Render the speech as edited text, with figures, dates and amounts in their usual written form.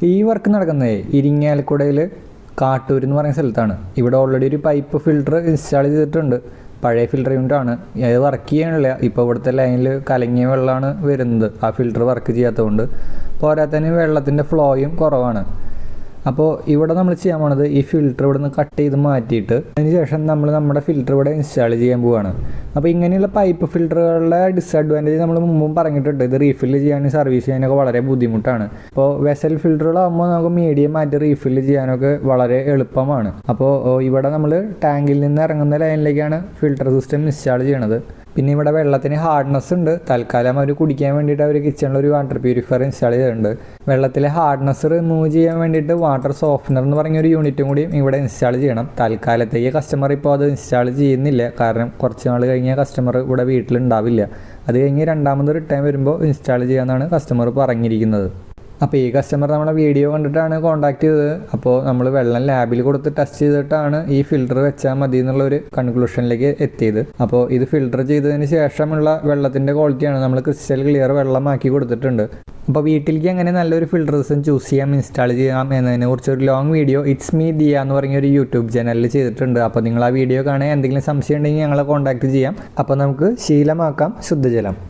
ഈ വർക്ക് നടക്കുന്നത് ഇരിങ്ങാലക്കുടയിൽ കാട്ടൂർ എന്ന് പറയുന്ന സ്ഥലത്താണ്. ഇവിടെ ഓൾറെഡി ഒരു പൈപ്പ് ഫിൽറ്റർ ഇൻസ്റ്റാൾ ചെയ്തിട്ടുണ്ട്. പഴയ ഫിൽറ്റർ യൂണിറ്റാണ്. അത് വർക്ക് ചെയ്യാനില്ല. ഇപ്പോൾ ഇവിടുത്തെ ലൈനിൽ കലങ്ങിയ വെള്ളമാണ് വരുന്നത്. ആ ഫിൽറ്റർ വർക്ക് ചെയ്യാത്തതുകൊണ്ട് പോരാത്തതിന് വെള്ളത്തിൻ്റെ ഫ്ലോയും കുറവാണ്. അപ്പോൾ ഇവിടെ നമ്മൾ ചെയ്യാൻ പോണത് ഈ ഫിൽറ്റർ ഇവിടെ നിന്ന് കട്ട് ചെയ്ത് മാറ്റിയിട്ട് അതിന് ശേഷം നമ്മൾ നമ്മുടെ ഫിൽറ്റർ ഇവിടെ ഇൻസ്റ്റാൾ ചെയ്യാൻ പോവുകയാണ്. അപ്പോൾ ഇങ്ങനെയുള്ള പൈപ്പ് ഫിൽറ്ററുകളുടെ ഡിസഡ്വാൻറ്റേജ് നമ്മൾ മുമ്പും പറഞ്ഞിട്ടുണ്ട്. ഇത് റീഫില്ല് ചെയ്യാനും സർവീസ് ചെയ്യാനൊക്കെ വളരെ ബുദ്ധിമുട്ടാണ്. അപ്പോൾ വെസൽ ഫിൽറ്ററുകളാകുമ്പോൾ നമുക്ക് മീഡിയം മാറ്റി റീഫില്ല് ചെയ്യാനൊക്കെ വളരെ എളുപ്പമാണ്. അപ്പോൾ ഇവിടെ നമ്മൾ ടാങ്കിൽ നിന്ന് ഇറങ്ങുന്ന ലൈനിലേക്കാണ് ഫിൽറ്റർ സിസ്റ്റം ഇൻസ്റ്റാൾ ചെയ്യണത്. പിന്നെ ഇവിടെ വെള്ളത്തിന് ഹാർഡ്നെസ് ഉണ്ട്. തൽക്കാലം അവർ കുടിക്കാൻ വേണ്ടിയിട്ട് അവർ കിച്ചണിൽ ഒരു വാട്ടർ പ്യൂരിഫയർ ഇൻസ്റ്റാൾ ചെയ്തിട്ടുണ്ട്. വെള്ളത്തിലെ ഹാർഡ്നെസ് റിമൂവ് ചെയ്യാൻ വേണ്ടിയിട്ട് വാട്ടർ സോഫ്റ്റ്നർ എന്ന് പറഞ്ഞൊരു യൂണിറ്റും കൂടി ഇവിടെ ഇൻസ്റ്റാൾ ചെയ്യണം. തൽക്കാലത്തേക്ക് കസ്റ്റമർ ഇപ്പോൾ അത് ഇൻസ്റ്റാൾ ചെയ്യുന്നില്ല. കാരണം കുറച്ച് നാൾ കഴിഞ്ഞാൽ കസ്റ്റമർ ഇവിടെ വീട്ടിലുണ്ടാവില്ല. അത് കഴിഞ്ഞ് രണ്ടാമത് റിട്ടേൺ വരുമ്പോൾ ഇൻസ്റ്റാൾ ചെയ്യാമെന്നാണ് കസ്റ്റമർ പറഞ്ഞിരിക്കുന്നത്. അപ്പോൾ ഈ കസ്റ്റമർ നമ്മളെ വീഡിയോ കണ്ടിട്ടാണ് കോൺടാക്ട് ചെയ്തത്. അപ്പോൾ നമ്മൾ വെള്ളം ലാബിൽ കൊടുത്ത് ടെസ്റ്റ് ചെയ്തിട്ടാണ് ഈ ഫിൽറ്റർ വെച്ചാൽ മതി എന്നുള്ളൊരു കൺക്ലൂഷനിലേക്ക് എത്തിയത്. അപ്പോൾ ഇത് ഫിൽറ്റർ ചെയ്തതിന് ശേഷമുള്ള വെള്ളത്തിൻ്റെ ക്വാളിറ്റിയാണ് നമ്മൾ ക്രിസ്റ്റൽ ക്ലിയർ വെള്ളമാക്കി കൊടുത്തിട്ടുണ്ട്. അപ്പോൾ വീട്ടിലേക്ക് എങ്ങനെ നല്ലൊരു ഫിൽറ്റർ സിസ്റ്റം ചൂസ് ചെയ്യാം, ഇൻസ്റ്റാൾ ചെയ്യാം എന്നതിനെ കുറിച്ച് ഒരു long video it's me Diya എന്ന് പറഞ്ഞ ഒരു യൂട്യൂബ് ചാനലിൽ ചെയ്തിട്ടുണ്ട്. അപ്പോൾ നിങ്ങൾ ആ വീഡിയോ കാണാൻ എന്തെങ്കിലും സംശയം ഉണ്ടെങ്കിൽ ഞങ്ങളെ കോൺടാക്ട് ചെയ്യാം. അപ്പോൾ നമുക്ക് ശീലമാക്കാം ശുദ്ധജലം.